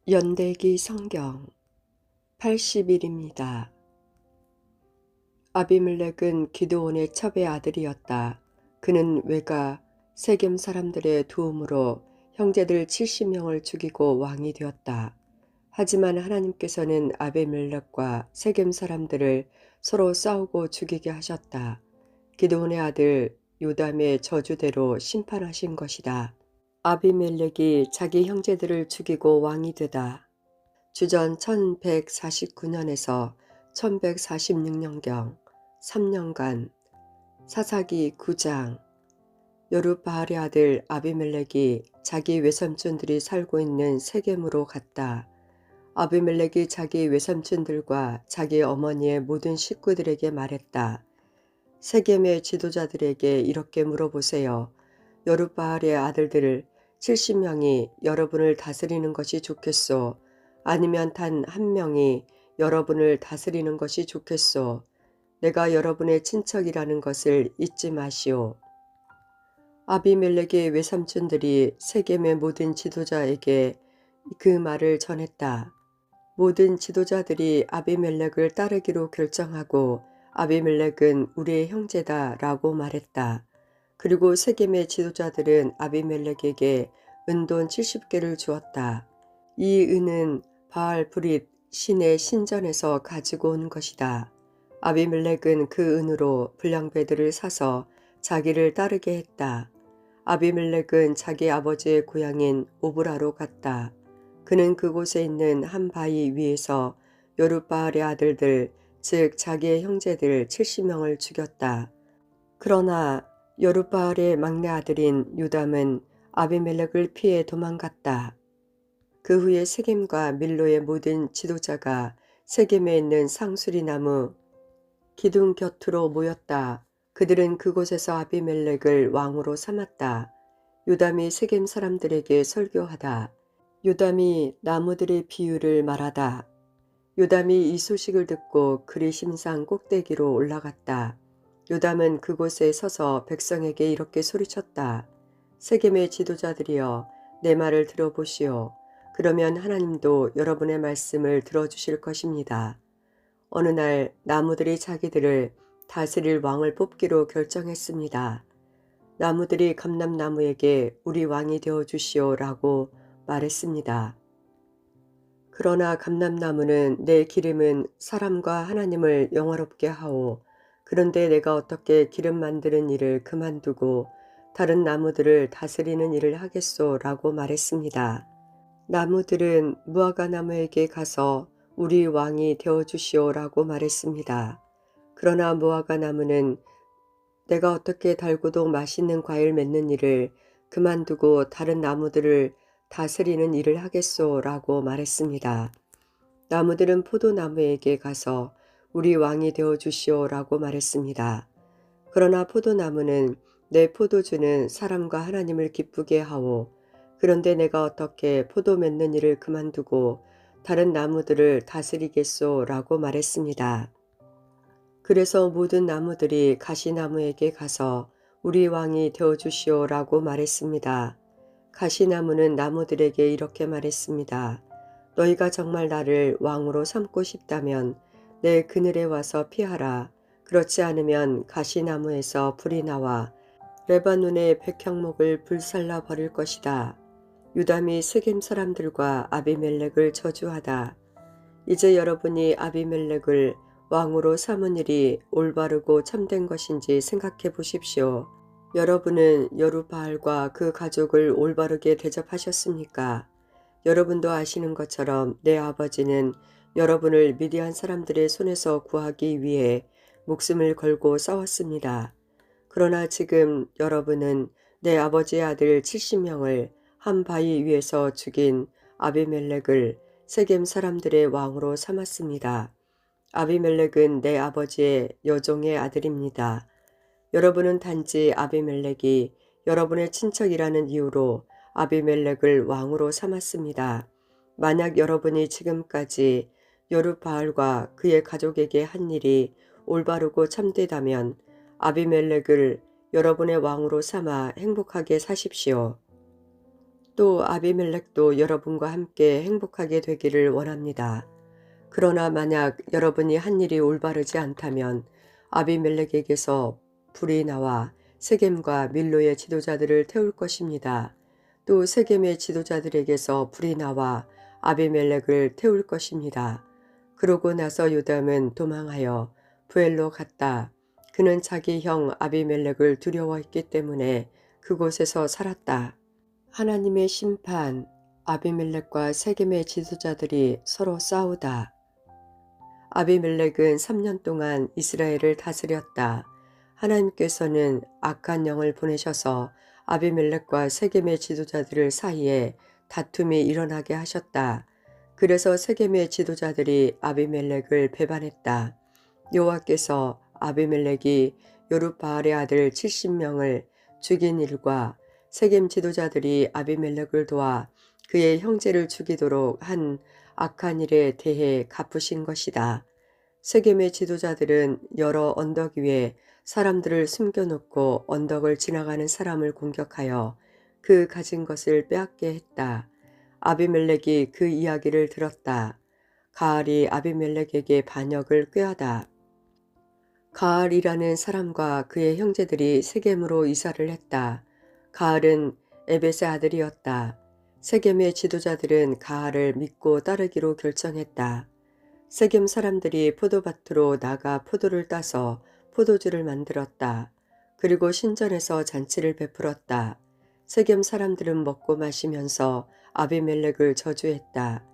연대기 성경 80일입니다. 아비멜렉은 기드온의 첩의 아들이었다. 그는 외가 세겜 사람들의 도움으로 형제들 70명을 죽이고 왕이 되었다. 하지만 하나님께서는 아비멜렉과 세겜 사람들을 서로 싸우고 죽이게 하셨다. 기드온의 아들 요담의 저주대로 심판하신 것이다. 아비멜렉이 자기 형제들을 죽이고 왕이 되다. 주전 1149년에서 1146년경 3년간 사사기 9장. 여룻바알의 아들 아비멜렉이 자기 외삼촌들이 살고 있는 세겜으로 갔다. 아비멜렉이 자기 외삼촌들과 자기 어머니의 모든 식구들에게 말했다. 세겜의 지도자들에게 이렇게 물어보세요. 여룻바알의 아들들 70명이 여러분을 다스리는 것이 좋겠소? 아니면 단 한 명이 여러분을 다스리는 것이 좋겠소? 내가 여러분의 친척이라는 것을 잊지 마시오. 아비멜렉의 외삼촌들이 세겜의 모든 지도자에게 그 말을 전했다. 모든 지도자들이 아비멜렉을 따르기로 결정하고 아비멜렉은 우리의 형제다 라고 말했다. 그리고 세겜의 지도자들은 아비멜렉에게 은돈 70개를 주었다. 이 은은 바알 브릿 신의 신전에서 가지고 온 것이다. 아비멜렉은 그 은으로 불량배들을 사서 자기를 따르게 했다. 아비멜렉은 자기 아버지의 고향인 오브라로 갔다. 그는 그곳에 있는 한 바위 위에서 여룻바알의 아들들, 즉 자기의 형제들 70명을 죽였다. 그러나 여룻바알의 막내 아들인 요담은 아비멜렉을 피해 도망갔다. 그 후에 세겜과 밀로의 모든 지도자가 세겜에 있는 상수리 나무 기둥 곁으로 모였다. 그들은 그곳에서 아비멜렉을 왕으로 삼았다. 요담이 세겜 사람들에게 설교하다. 요담이 나무들의 비유를 말하다. 요담이 이 소식을 듣고 그리 심상 꼭대기로 올라갔다. 요담은 그곳에 서서 백성에게 이렇게 소리쳤다. 세겜의 지도자들이여, 내 말을 들어보시오. 그러면 하나님도 여러분의 말씀을 들어주실 것입니다. 어느 날 나무들이 자기들을 다스릴 왕을 뽑기로 결정했습니다. 나무들이 감람나무에게 우리 왕이 되어 주시오라고 말했습니다. 그러나 감람나무는 내 기름은 사람과 하나님을 영화롭게 하오. 그런데 내가 어떻게 기름 만드는 일을 그만두고 다른 나무들을 다스리는 일을 하겠소라고 말했습니다. 나무들은 무화과 나무에게 가서 우리 왕이 되어주시오라고 말했습니다. 그러나 무화과 나무는 내가 어떻게 달고도 맛있는 과일 맺는 일을 그만두고 다른 나무들을 다스리는 일을 하겠소라고 말했습니다. 나무들은 포도나무에게 가서 우리 왕이 되어주시오라고 말했습니다. 그러나 포도나무는 내 포도주는 사람과 하나님을 기쁘게 하오. 그런데 내가 어떻게 포도 맺는 일을 그만두고 다른 나무들을 다스리겠소라고 말했습니다. 그래서 모든 나무들이 가시나무에게 가서 우리 왕이 되어주시오라고 말했습니다. 가시나무는 나무들에게 이렇게 말했습니다. 너희가 정말 나를 왕으로 삼고 싶다면 내 그늘에 와서 피하라. 그렇지 않으면 가시나무에서 불이 나와 레바논의 백향목을 불살라 버릴 것이다. 유담이 세겜 사람들과 아비멜렉을 저주하다. 이제 여러분이 아비멜렉을 왕으로 삼은 일이 올바르고 참된 것인지 생각해 보십시오. 여러분은 여룻바알과 그 가족을 올바르게 대접하셨습니까? 여러분도 아시는 것처럼 내 아버지는 여러분을 미디안 사람들의 손에서 구하기 위해 목숨을 걸고 싸웠습니다. 그러나 지금 여러분은 내 아버지의 아들 70명을 한 바위 위에서 죽인 아비멜렉을 세겜 사람들의 왕으로 삼았습니다. 아비멜렉은 내 아버지의 여종의 아들입니다. 여러분은 단지 아비멜렉이 여러분의 친척이라는 이유로 아비멜렉을 왕으로 삼았습니다. 만약 여러분이 지금까지 여룻바알과 그의 가족에게 한 일이 올바르고 참되다면 아비멜렉을 여러분의 왕으로 삼아 행복하게 사십시오. 또 아비멜렉도 여러분과 함께 행복하게 되기를 원합니다. 그러나 만약 여러분이 한 일이 올바르지 않다면 아비멜렉에게서 불이 나와 세겜과 밀로의 지도자들을 태울 것입니다. 또 세겜의 지도자들에게서 불이 나와 아비멜렉을 태울 것입니다. 그러고 나서 요담은 도망하여 부엘로 갔다. 그는 자기 형 아비멜렉을 두려워했기 때문에 그곳에서 살았다. 하나님의 심판, 아비멜렉과 세겜의 지도자들이 서로 싸우다. 아비멜렉은 3년 동안 이스라엘을 다스렸다. 하나님께서는 악한 영을 보내셔서 아비멜렉과 세겜의 지도자들 사이에 다툼이 일어나게 하셨다. 그래서 세겜의 지도자들이 아비멜렉을 배반했다. 여호와께서 아비멜렉이 요룻바알의 아들 70명을 죽인 일과 세겜 지도자들이 아비멜렉을 도와 그의 형제를 죽이도록 한 악한 일에 대해 갚으신 것이다. 세겜의 지도자들은 여러 언덕 위에 사람들을 숨겨놓고 언덕을 지나가는 사람을 공격하여 그 가진 것을 빼앗게 했다. 아비멜렉이 그 이야기를 들었다. 가알이 아비멜렉에게 반역을 꾀하다. 가알이라는 사람과 그의 형제들이 세겜으로 이사를 했다. 가알은 에벳의 아들이었다. 세겜의 지도자들은 가알을 믿고 따르기로 결정했다. 세겜 사람들이 포도밭으로 나가 포도를 따서 포도주를 만들었다. 그리고 신전에서 잔치를 베풀었다. 세겜 사람들은 먹고 마시면서 아비멜렉을 저주했다.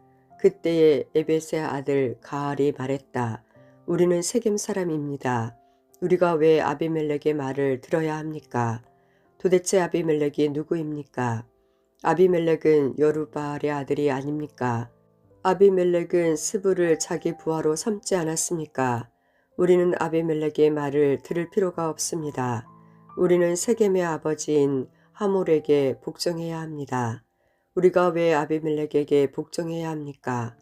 그때에 에벳의 아들 가알이 말했다. 우리는 세겜 사람입니다. 우리가 왜 아비멜렉의 말을 들어야 합니까? 도대체 아비멜렉이 누구입니까? 아비멜렉은 여룻바알의 아들이 아닙니까? 아비멜렉은 스불을 자기 부하로 삼지 않았습니까? 우리는 아비멜렉의 말을 들을 필요가 없습니다. 우리는 세겜의 아버지인 하몰에게 복종해야 합니다. 우리가 왜 아비멜렉에게 복종해야 합니까?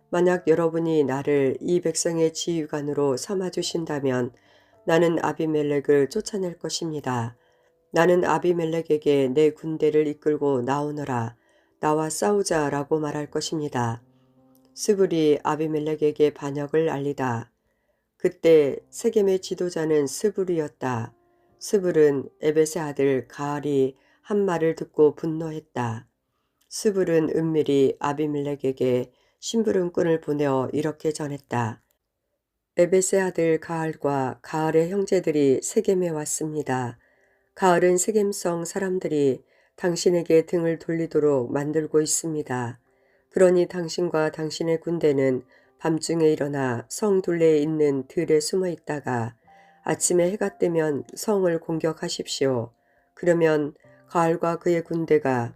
만약 여러분이 나를 이 백성의 지휘관으로 삼아주신다면 나는 아비멜렉을 쫓아낼 것입니다. 나는 아비멜렉에게 내 군대를 이끌고 나오너라. 나와 싸우자라고 말할 것입니다. 스불이 아비멜렉에게 반역을 알리다. 그때 세겜의 지도자는 스불이었다. 스불은 에벳의 아들 가알이 한 말을 듣고 분노했다. 스불은 은밀히 아비멜렉에게 심부름꾼을 보내어 이렇게 전했다. 에벳의 아들 가알과 가알의 형제들이 세겜에 왔습니다. 가알은 세겜성 사람들이 당신에게 등을 돌리도록 만들고 있습니다. 그러니 당신과 당신의 군대는 밤중에 일어나 성 둘레에 있는 들에 숨어 있다가 아침에 해가 뜨면 성을 공격하십시오. 그러면 가알과 그의 군대가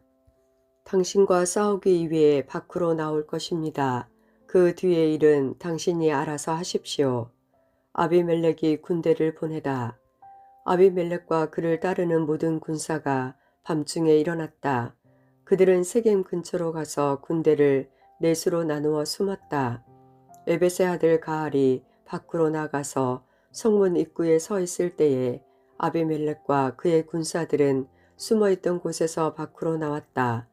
당신과 싸우기 위해 밖으로 나올 것입니다. 그 뒤의 일은 당신이 알아서 하십시오. 아비멜렉이 군대를 보내다. 아비멜렉과 그를 따르는 모든 군사가 밤중에 일어났다. 그들은 세겜 근처로 가서 군대를 넷으로 나누어 숨었다. 에벳의 아들 가알이 밖으로 나가서 성문 입구에 서 있을 때에 아비멜렉과 그의 군사들은 숨어있던 곳에서 밖으로 나왔다.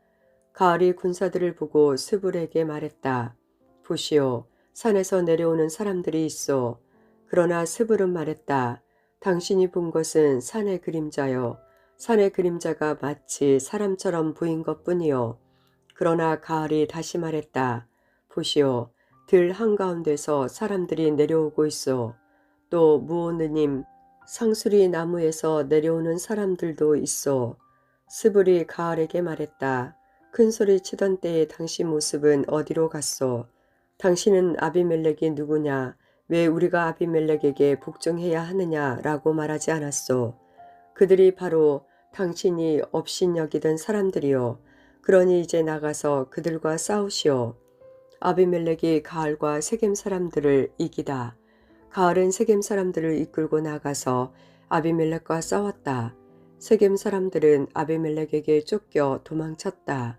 가알이 군사들을 보고 스불에게 말했다. 보시오, 산에서 내려오는 사람들이 있어. 그러나 스불은 말했다. 당신이 본 것은 산의 그림자요. 산의 그림자가 마치 사람처럼 보인 것뿐이요. 그러나 가알이 다시 말했다. 보시오, 들 한가운데서 사람들이 내려오고 있어. 또 무오느님 상수리 나무에서 내려오는 사람들도 있어. 스불이 가알에게 말했다. 큰 소리 치던 때의 당신 모습은 어디로 갔소? 당신은 아비멜렉이 누구냐? 왜 우리가 아비멜렉에게 복종해야 하느냐라고 말하지 않았소? 그들이 바로 당신이 업신여기던 사람들이요. 그러니 이제 나가서 그들과 싸우시오. 아비멜렉이 가알과 세겜 사람들을 이기다. 가알은 세겜 사람들을 이끌고 나가서 아비멜렉과 싸웠다. 세겜 사람들은 아비멜렉에게 쫓겨 도망쳤다.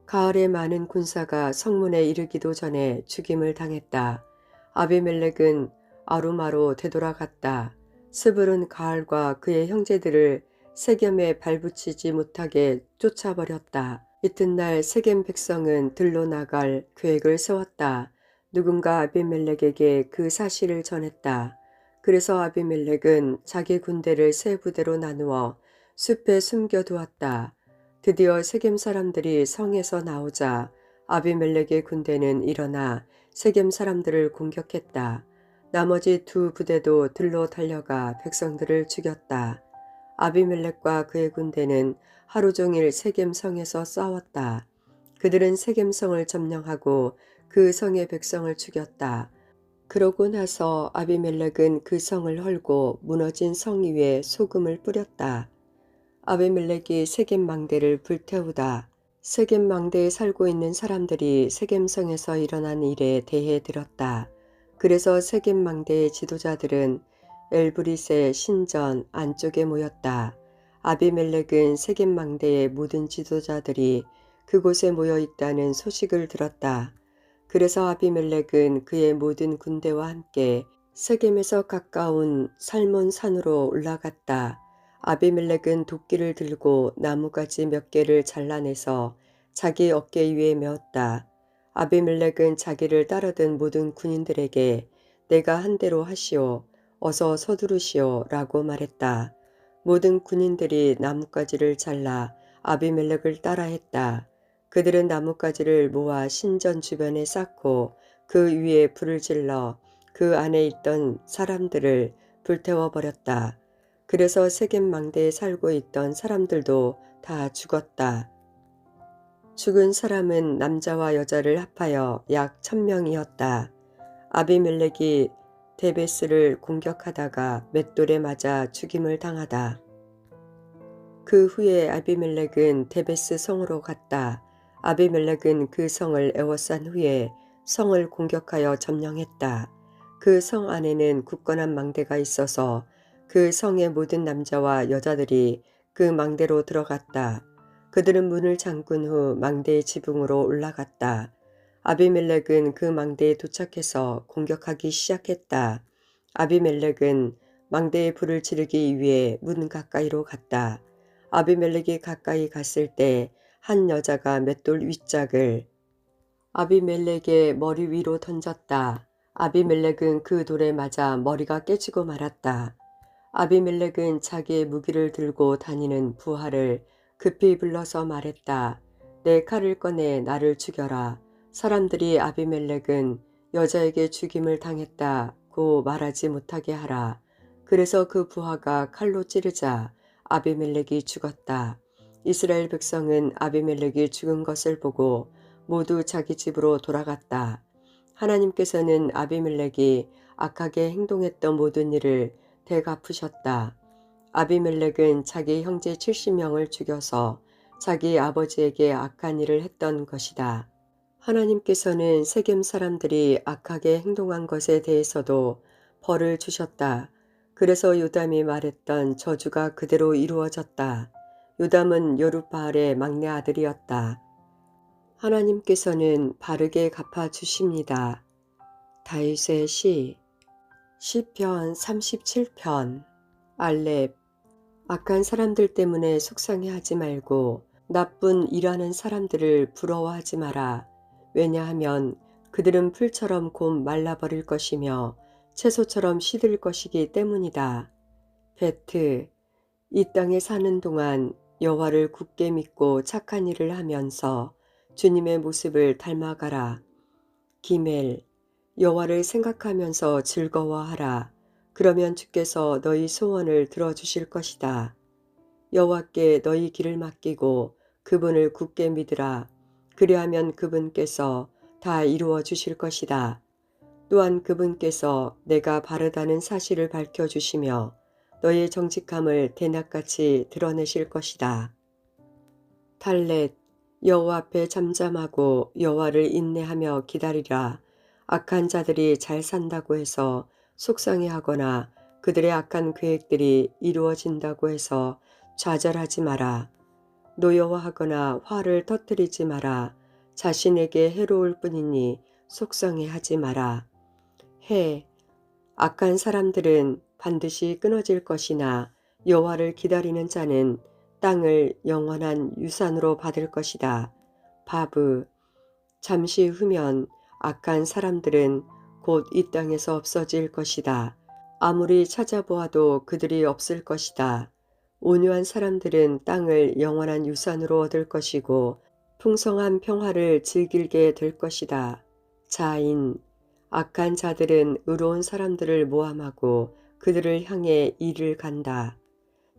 가알의 많은 군사가 성문에 이르기도 전에 죽임을 당했다. 아비멜렉은 아루마로 되돌아갔다. 스불은 가알과 그의 형제들을 세겜에 발붙이지 못하게 쫓아버렸다. 이튿날 세겜 백성은 들로 나갈 계획을 세웠다. 누군가 아비멜렉에게 그 사실을 전했다. 그래서 아비멜렉은 자기 군대를 세 부대로 나누어 숲에 숨겨두었다. 드디어 세겜 사람들이 성에서 나오자 아비멜렉의 군대는 일어나 세겜 사람들을 공격했다. 나머지 두 부대도 들로 달려가 백성들을 죽였다. 아비멜렉과 그의 군대는 하루 종일 세겜 성에서 싸웠다. 그들은 세겜 성을 점령하고 그 성의 백성을 죽였다. 그러고 나서 아비멜렉은 그 성을 헐고 무너진 성 위에 소금을 뿌렸다. 아비멜렉이 세겜 망대를 불태우다. 세겜 망대에 살고 있는 사람들이 세겜 성에서 일어난 일에 대해 들었다. 그래서 세겜 망대의 지도자들은 엘브릿의 신전 안쪽에 모였다. 아비멜렉은 세겜 망대의 모든 지도자들이 그곳에 모여 있다는 소식을 들었다. 그래서 아비멜렉은 그의 모든 군대와 함께 세겜에서 가까운 살몬 산으로 올라갔다. 아비멜렉은 도끼를 들고 나무가지 몇 개를 잘라내서 자기 어깨 위에 메었다. 아비멜렉은 자기를 따르던 모든 군인들에게 내가 한 대로 하시오. 어서 서두르시오. 라고 말했다. 모든 군인들이 나뭇가지를 잘라 아비멜렉을 따라했다. 그들은 나뭇가지를 모아 신전 주변에 쌓고 그 위에 불을 질러 그 안에 있던 사람들을 불태워버렸다. 그래서 세겜 망대에 살고 있던 사람들도 다 죽었다. 죽은 사람은 남자와 여자를 합하여 약 1000명이었다. 아비멜렉이 데베스를 공격하다가 맷돌에 맞아 죽임을 당하다. 그 후에 아비멜렉은 데베스 성으로 갔다. 아비멜렉은 그 성을 에워싼 후에 성을 공격하여 점령했다. 그 성 안에는 굳건한 망대가 있어서 그 성의 모든 남자와 여자들이 그 망대로 들어갔다. 그들은 문을 잠근 후 망대의 지붕으로 올라갔다. 아비멜렉은 그 망대에 도착해서 공격하기 시작했다. 아비멜렉은 망대에 불을 지르기 위해 문 가까이로 갔다. 아비멜렉이 가까이 갔을 때 한 여자가 맷돌 윗짝을 아비멜렉의 머리 위로 던졌다. 아비멜렉은 그 돌에 맞아 머리가 깨지고 말았다. 아비멜렉은 자기의 무기를 들고 다니는 부하를 급히 불러서 말했다. 내 칼을 꺼내 나를 죽여라. 사람들이 아비멜렉은 여자에게 죽임을 당했다고 말하지 못하게 하라. 그래서 그 부하가 칼로 찌르자 아비멜렉이 죽었다. 이스라엘 백성은 아비멜렉이 죽은 것을 보고 모두 자기 집으로 돌아갔다. 하나님께서는 아비멜렉이 악하게 행동했던 모든 일을 되갚으셨다. 아비멜렉은 자기 형제 70명을 죽여서 자기 아버지에게 악한 일을 했던 것이다. 하나님께서는 세겜 사람들이 악하게 행동한 것에 대해서도 벌을 주셨다. 그래서 요담이 말했던 저주가 그대로 이루어졌다. 요담은 여룻바알의 막내 아들이었다. 하나님께서는 바르게 갚아주십니다. 다윗의 시 시편 37편 알렙 악한 사람들 때문에 속상해하지 말고 나쁜 일하는 사람들을 부러워하지 마라. 왜냐하면 그들은 풀처럼 곧 말라버릴 것이며 채소처럼 시들 것이기 때문이다. 베트 이 땅에 사는 동안 여호와를 굳게 믿고 착한 일을 하면서 주님의 모습을 닮아가라. 기멜 여호와를 생각하면서 즐거워하라. 그러면 주께서 너희 소원을 들어주실 것이다. 여호와께 너희 길을 맡기고 그분을 굳게 믿으라. 그리하면 그분께서 다 이루어 주실 것이다. 또한 그분께서 내가 바르다는 사실을 밝혀주시며 너의 정직함을 대낮같이 드러내실 것이다. 탈렛 여호와 앞에 잠잠하고 여호와를 인내하며 기다리라. 악한 자들이 잘 산다고 해서 속상해하거나 그들의 악한 계획들이 이루어진다고 해서 좌절하지 마라. 노여워하거나 화를 터뜨리지 마라. 자신에게 해로울 뿐이니 속상해하지 마라. 해 악한 사람들은 반드시 끊어질 것이나 여호와를 기다리는 자는 땅을 영원한 유산으로 받을 것이다. 바브. 잠시 후면 악한 사람들은 곧 이 땅에서 없어질 것이다. 아무리 찾아보아도 그들이 없을 것이다. 온유한 사람들은 땅을 영원한 유산으로 얻을 것이고 풍성한 평화를 즐기게 될 것이다. 자인. 악한 자들은 의로운 사람들을 모함하고 그들을 향해 이를 간다.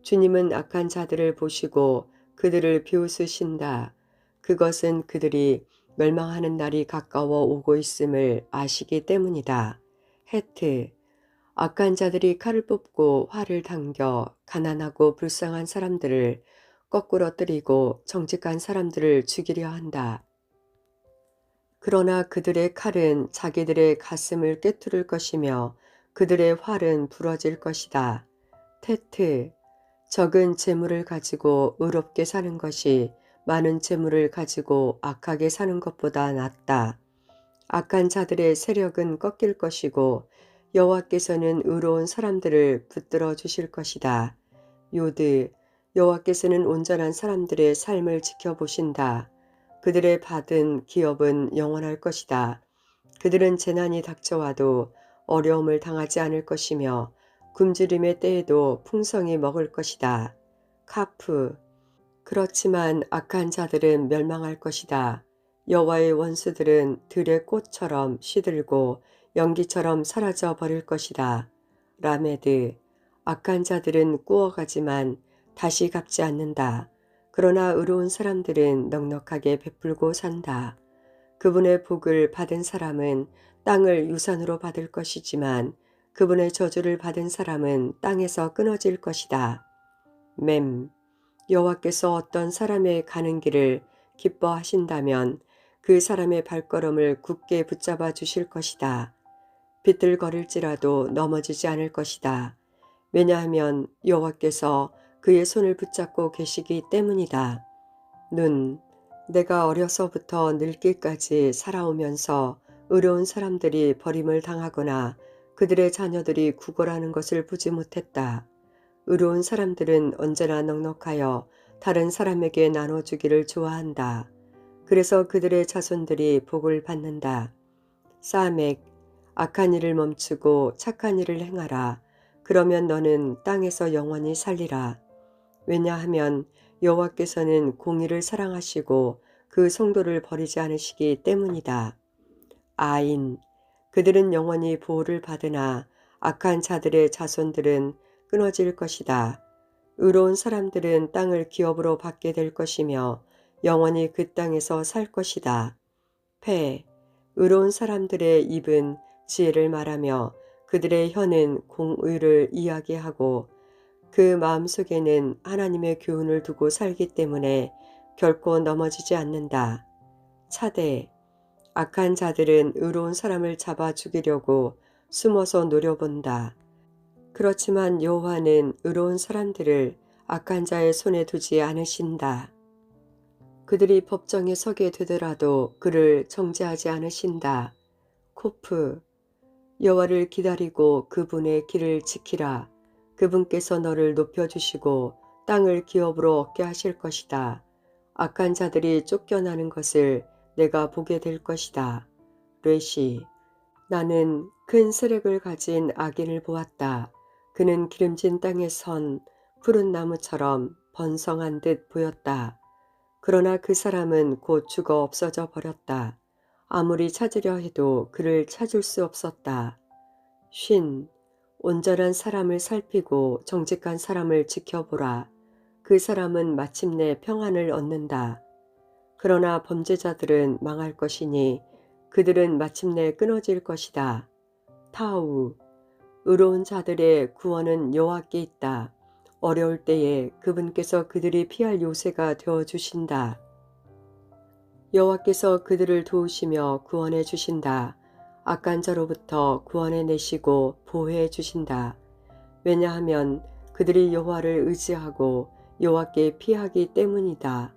주님은 악한 자들을 보시고 그들을 비웃으신다. 그것은 그들이 멸망하는 날이 가까워 오고 있음을 아시기 때문이다. 헤트. 악한 자들이 칼을 뽑고 활을 당겨 가난하고 불쌍한 사람들을 거꾸로 때리고 정직한 사람들을 죽이려 한다. 그러나 그들의 칼은 자기들의 가슴을 꿰뚫을 것이며 그들의 활은 부러질 것이다. 테트. 적은 재물을 가지고 의롭게 사는 것이 많은 재물을 가지고 악하게 사는 것보다 낫다. 악한 자들의 세력은 꺾일 것이고 여호와께서는 의로운 사람들을 붙들어 주실 것이다. 요드. 여호와께서는 온전한 사람들의 삶을 지켜보신다. 그들의 받은 기업은 영원할 것이다. 그들은 재난이 닥쳐와도 어려움을 당하지 않을 것이며 굶주림의 때에도 풍성히 먹을 것이다. 카프. 그렇지만 악한 자들은 멸망할 것이다. 여호와의 원수들은 들의 꽃처럼 시들고 연기처럼 사라져 버릴 것이다. 라메드. 악한 자들은 꾸어가지만 다시 갚지 않는다. 그러나 의로운 사람들은 넉넉하게 베풀고 산다. 그분의 복을 받은 사람은 땅을 유산으로 받을 것이지만 그분의 저주를 받은 사람은 땅에서 끊어질 것이다. 맴. 여호와께서 어떤 사람의 가는 길을 기뻐하신다면 그 사람의 발걸음을 굳게 붙잡아 주실 것이다. 비틀거릴지라도 넘어지지 않을 것이다. 왜냐하면 여호와께서 그의 손을 붙잡고 계시기 때문이다. 눈. 내가 어려서부터 늙기까지 살아오면서 의로운 사람들이 버림을 당하거나 그들의 자녀들이 구걸하는 것을 보지 못했다. 의로운 사람들은 언제나 넉넉하여 다른 사람에게 나눠주기를 좋아한다. 그래서 그들의 자손들이 복을 받는다. 사맥. 악한 일을 멈추고 착한 일을 행하라. 그러면 너는 땅에서 영원히 살리라. 왜냐하면 여호와께서는 공의를 사랑하시고 그 성도를 버리지 않으시기 때문이다. 아인. 그들은 영원히 보호를 받으나 악한 자들의 자손들은 끊어질 것이다. 의로운 사람들은 땅을 기업으로 받게 될 것이며 영원히 그 땅에서 살 것이다. 패. 의로운 사람들의 입은 지혜를 말하며 그들의 혀는 공의를 이야기하고 그 마음속에는 하나님의 교훈을 두고 살기 때문에 결코 넘어지지 않는다. 차대. 악한 자들은 의로운 사람을 잡아 죽이려고 숨어서 노려본다. 그렇지만 여호와는 의로운 사람들을 악한 자의 손에 두지 않으신다. 그들이 법정에 서게 되더라도 그를 정죄하지 않으신다. 코프. 여호와를 기다리고 그분의 길을 지키라. 그분께서 너를 높여주시고 땅을 기업으로 얻게 하실 것이다. 악한 자들이 쫓겨나는 것을 내가 보게 될 것이다. 뢰시. 나는 큰 세력을 가진 악인을 보았다. 그는 기름진 땅에 선 푸른 나무처럼 번성한 듯 보였다. 그러나 그 사람은 곧 죽어 없어져 버렸다. 아무리 찾으려 해도 그를 찾을 수 없었다. 쉰. 온전한 사람을 살피고 정직한 사람을 지켜보라. 그 사람은 마침내 평안을 얻는다. 그러나 범죄자들은 망할 것이니 그들은 마침내 끊어질 것이다. 타우. 의로운 자들의 구원은 여호와께 있다. 어려울 때에 그분께서 그들이 피할 요새가 되어주신다. 여호와께서 그들을 도우시며 구원해 주신다. 악한 자로부터 구원해 내시고 보호해 주신다. 왜냐하면 그들이 여호와를 의지하고 여호와께 피하기 때문이다.